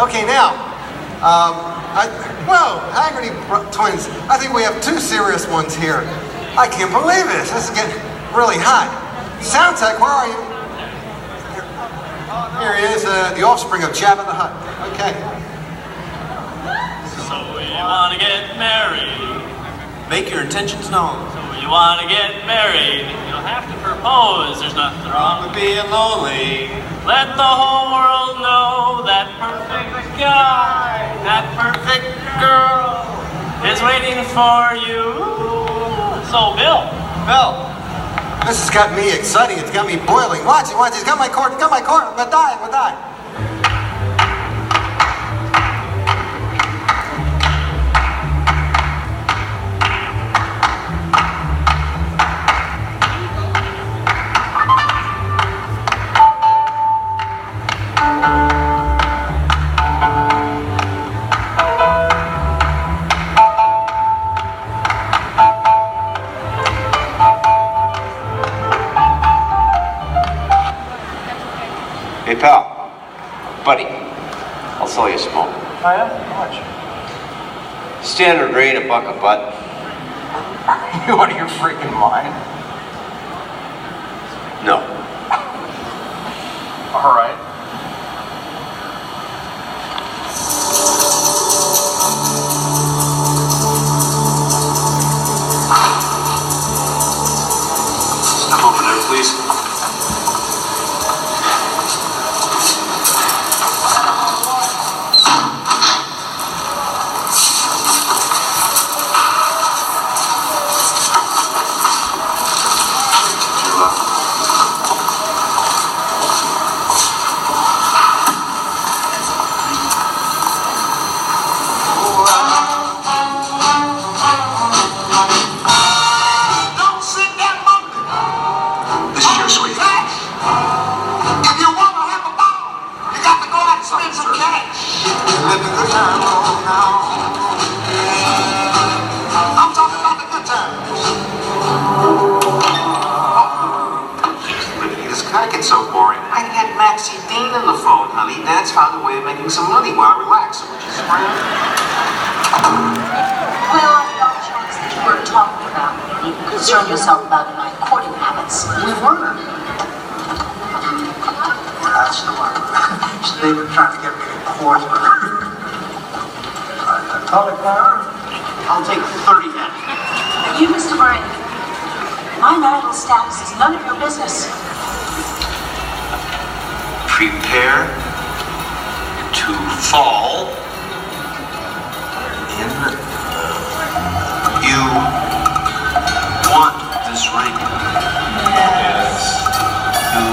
Okay, now, Haggerty twins, I think we have two serious ones here. I can't believe this. This is getting really hot. Sound tech, where are you? Here he is, the offspring of Jabba the Hutt. Okay. So you want to get married? Make your intentions known. So you want to get married? You'll have to propose. There's nothing wrong with being lonely. Let the whole world know that perfect guy, that perfect girl is waiting for you. So, Bill. This has got me exciting. It's got me boiling. Watch it. It's got my cord. I'm gonna die. Hey, pal. Buddy, I'll sell you a smoke. Oh, yeah? How much? Standard rate, $1 a butt. You out of your freaking mind? No. All right. Step over there, please. Dad's found a way of making some money while relaxing, which is grand. Well, I got a chance that you weren't talking about. You can concern yourself about my courting habits. We've learned. That's the one. They've been trying to get me to court. Atomic power? I'll take 30 men. You, Mr. Bryan, my marital status is none of your business. Prepare to fall in. You want this ring? Yes. You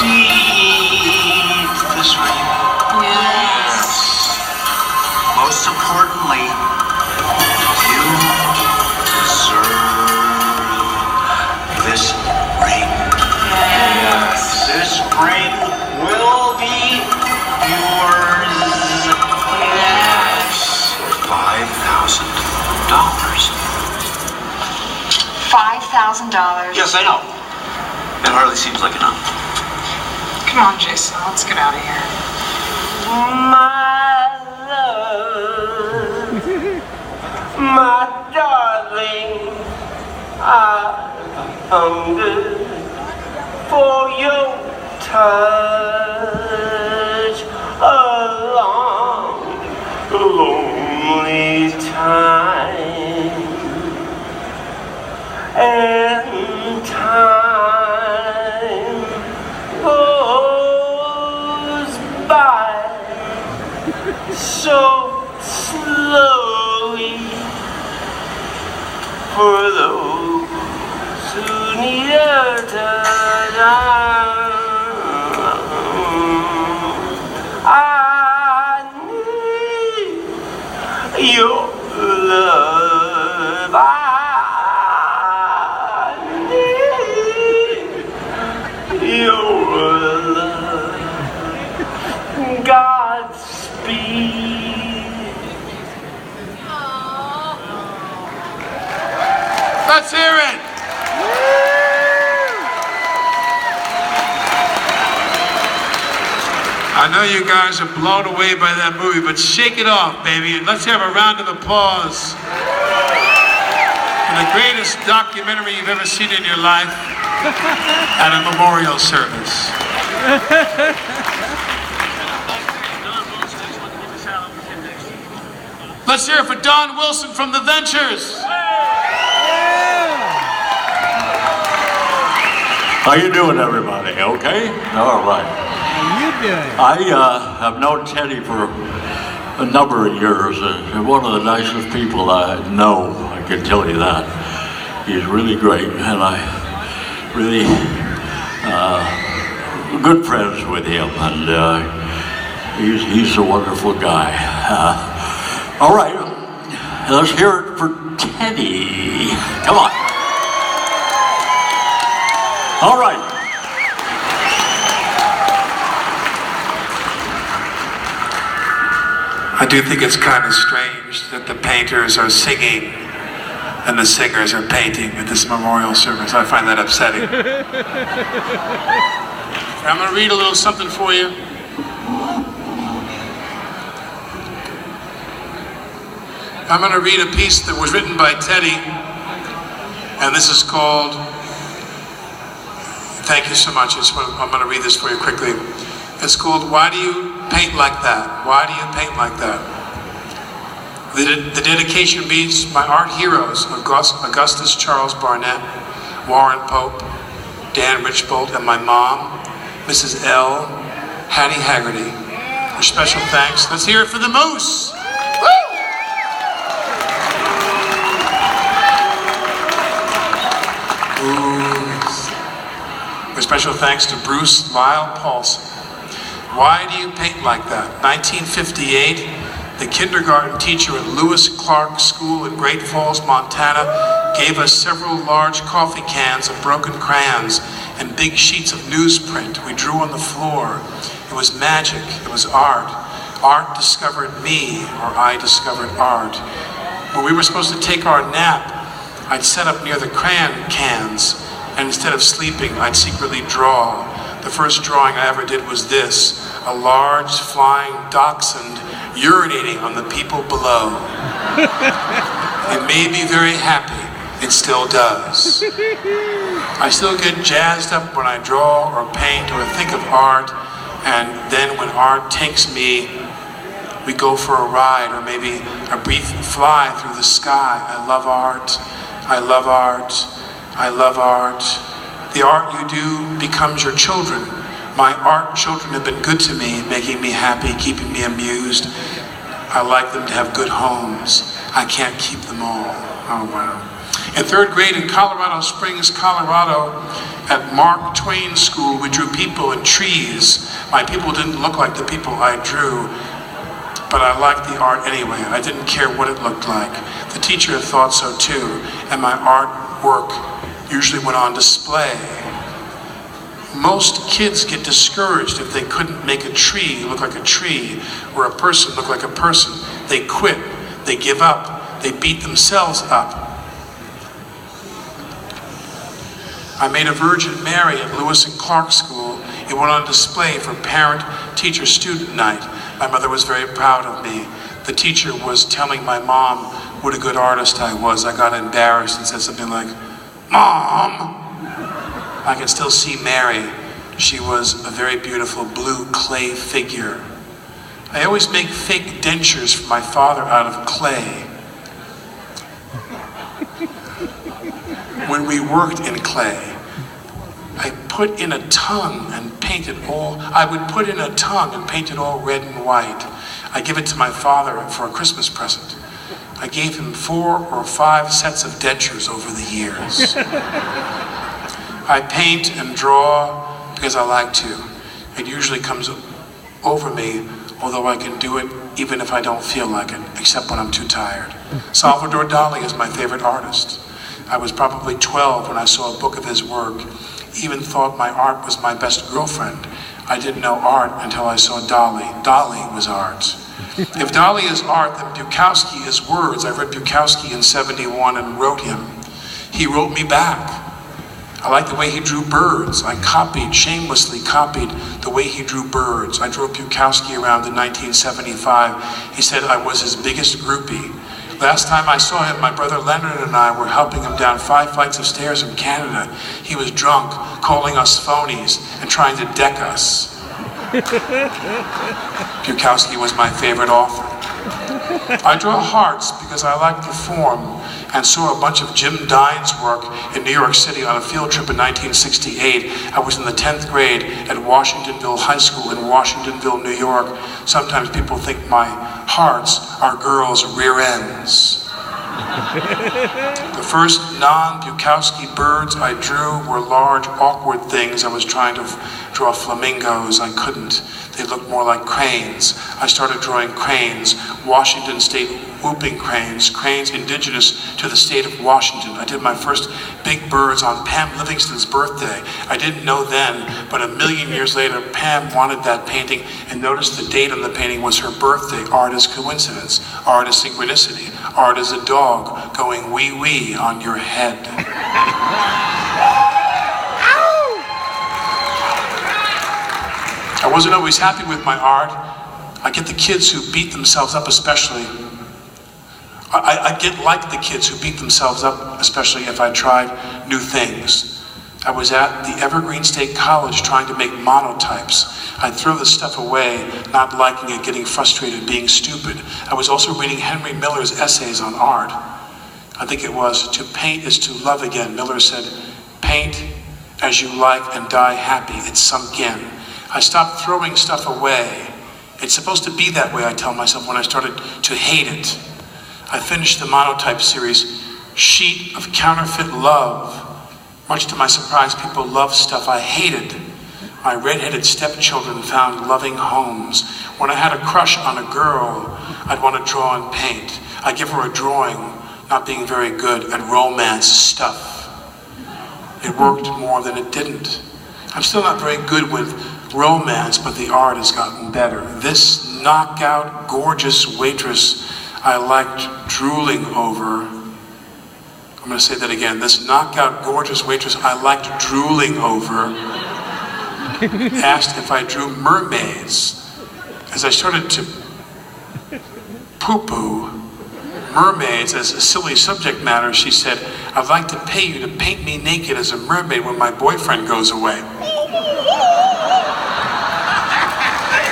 need this ring? Yes. Most importantly, you deserve this ring. Yes. This ring will be yours. Yes. $5,000. $5,000? Yes, I know. It hardly seems like enough. Come on, Jason, let's get out of here. My love, my darling, I hunger for your touch along the lonely time, and time goes by so slowly for those who need a touch. I need your love. I need your love. Godspeed. Let's hear it! I know you guys are blown away by that movie, but shake it off, baby. And let's have a round of applause for the greatest documentary you've ever seen in your life at a memorial service. Let's hear it for Don Wilson from The Ventures. How you doing, everybody? Okay? All right. How you doing? I have known Teddy for a number of years. One of the nicest people I know, I can tell you that. He's really great, and I really good friends with him, and he's a wonderful guy. All right, let's hear it for Teddy. Come on. All right. I do think it's kind of strange that the painters are singing and the singers are painting at this memorial service. I find that upsetting. I'm going to read a little something for you. I'm going to read a piece that was written by Teddy, and this is called, thank you so much. I'm going to read this for you quickly. It's called, Why Do You Paint Like That? Why do you paint like that? The dedication reads, my art heroes, Augustus Charles Barnett, Warren Pope, Dan Richbold, and my mom, Mrs. L. Teddy Haggerty. For special thanks, let's hear it for the Moose. With special thanks to Bruce Lyle Paulson. Why do you paint like that? 1958, the kindergarten teacher at Lewis Clark School in Great Falls, Montana, gave us several large coffee cans of broken crayons and big sheets of newsprint we drew on the floor. It was magic, it was art. Art discovered me, or I discovered art. When we were supposed to take our nap, I'd set up near the crayon cans, and instead of sleeping, I'd secretly draw. The first drawing I ever did was this, a large flying dachshund urinating on the people below. It made me very happy. It still does. I still get jazzed up when I draw or paint or think of art, and then when art takes me, we go for a ride or maybe a brief fly through the sky. I love art. I love art. I love art. The art you do becomes your children. My art children have been good to me, making me happy, keeping me amused. I like them to have good homes. I can't keep them all. Oh, wow. In third grade in Colorado Springs, Colorado, at Mark Twain School, we drew people and trees. My people didn't look like the people I drew, but I liked the art anyway. I didn't care what it looked like. The teacher thought so too, and my artwork usually went on display. Most kids get discouraged if they couldn't make a tree look like a tree or a person look like a person. They quit, they give up, they beat themselves up. I made a Virgin Mary at Lewis and Clark School. It went on display for parent-teacher-student night. My mother was very proud of me. The teacher was telling my mom what a good artist I was. I got embarrassed and said something like, Mom! I can still see Mary. She was a very beautiful blue clay figure. I always make fake dentures for my father out of clay. When we worked in clay, I would put in a tongue and paint it all red and white. I give it to my father for a Christmas present. I gave him 4 or 5 sets of dentures over the years. I paint and draw because I like to. It usually comes over me, although I can do it even if I don't feel like it, except when I'm too tired. Salvador Dali is my favorite artist. I was probably 12 when I saw a book of his work. Even thought my art was my best girlfriend. I didn't know art until I saw Dali. Dali was art. If Dali is art, then Bukowski is words. I read Bukowski in '71 and wrote him. He wrote me back. I liked the way he drew birds. I shamelessly copied the way he drew birds. I drove Bukowski around in 1975. He said I was his biggest groupie. Last time I saw him, my brother Leonard and I were helping him down 5 flights of stairs in Canada. He was drunk, calling us phonies, and trying to deck us. Bukowski was my favorite author. I draw hearts because I like the form, and saw a bunch of Jim Dine's work in New York City on a field trip in 1968. I was in the 10th grade at Washingtonville High School in Washingtonville, New York. Sometimes people think my hearts are girls' rear ends. The first non-Bukowski birds I drew were large, awkward things. I was trying to draw flamingos. I couldn't. They looked more like cranes. I started drawing cranes, Washington State whooping cranes, cranes indigenous to the state of Washington. I did my first big birds on Pam Livingston's birthday. I didn't know then, but a million years later, Pam wanted that painting and noticed the date on the painting was her birthday. Art is coincidence. Art is synchronicity. Art is a dog going wee-wee on your head. I wasn't always happy with my art. I get the kids who beat themselves up especially. I get like the kids who beat themselves up, especially if I tried new things. I was at the Evergreen State College trying to make monotypes. I'd throw the stuff away, not liking it, getting frustrated, being stupid. I was also reading Henry Miller's essays on art. I think it was, "To paint is to love again." Miller said, "Paint as you like and die happy." It's sunk in. I stopped throwing stuff away. It's supposed to be that way, I tell myself, when I started to hate it. I finished the monotype series, Sheet of Counterfeit Love. Much to my surprise, people loved stuff I hated. My redheaded stepchildren found loving homes. When I had a crush on a girl, I'd want to draw and paint. I'd give her a drawing, not being very good at romance stuff. It worked more than it didn't. I'm still not very good with romance, but the art has gotten better. This knockout, gorgeous waitress I liked drooling over. I'm going to say that again. This knockout, gorgeous waitress I liked drooling over asked if I drew mermaids. As I started to poo-poo mermaids as a silly subject matter, she said, "I'd like to pay you to paint me naked as a mermaid when my boyfriend goes away."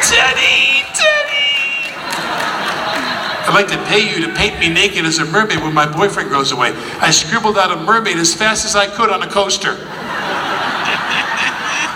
Teddy! "I'd like to pay you to paint me naked as a mermaid when my boyfriend goes away." I scribbled out a mermaid as fast as I could on a coaster,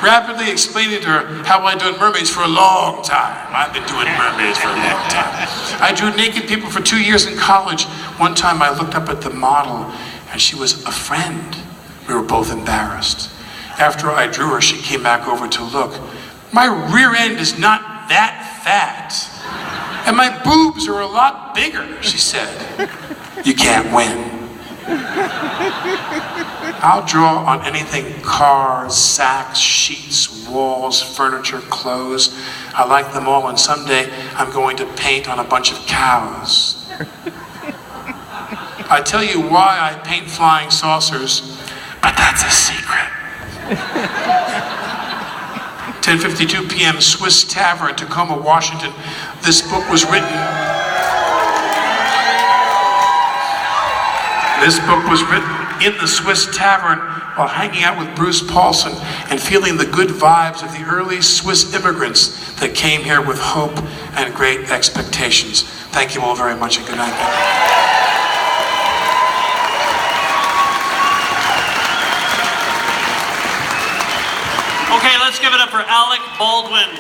rapidly explaining to her how I'd done mermaids for a long time. I've been doing mermaids for a long time. I drew naked people for 2 years in college. One time I looked up at the model and she was a friend. We were both embarrassed. After I drew her, she came back over to look. "My rear end is not that fat. And my boobs are a lot bigger," she said. "You can't win." I'll draw on anything: cars, sacks, sheets, walls, furniture, clothes. I like them all, and someday I'm going to paint on a bunch of cows. I tell you why I paint flying saucers, but that's a secret. 10:52 p.m. Swiss Tavern, Tacoma, Washington. This book was written in the Swiss Tavern while hanging out with Bruce Paulson and feeling the good vibes of the early Swiss immigrants that came here with hope and great expectations. Thank you all very much and good night. Okay, let's give it up for Alec Baldwin.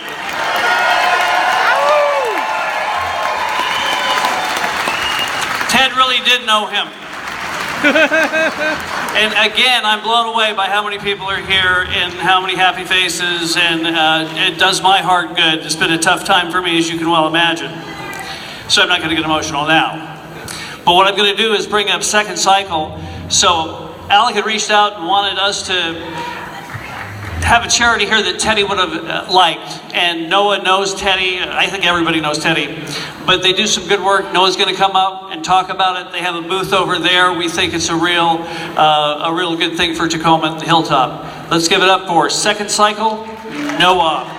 Ted really did know him. And again, I'm blown away by how many people are here and how many happy faces, and it does my heart good. It's been a tough time for me, as you can well imagine. So I'm not going to get emotional now. But what I'm going to do is bring up second cycle. So Alec had reached out and wanted us to have a charity here that Teddy would have liked, and Noah knows Teddy. I think everybody knows Teddy, but they do some good work. Noah's going to come up and talk about it. They have a booth over there. We think it's a real good thing for Tacoma at the Hilltop. Let's give it up for Second Cycle, Noah.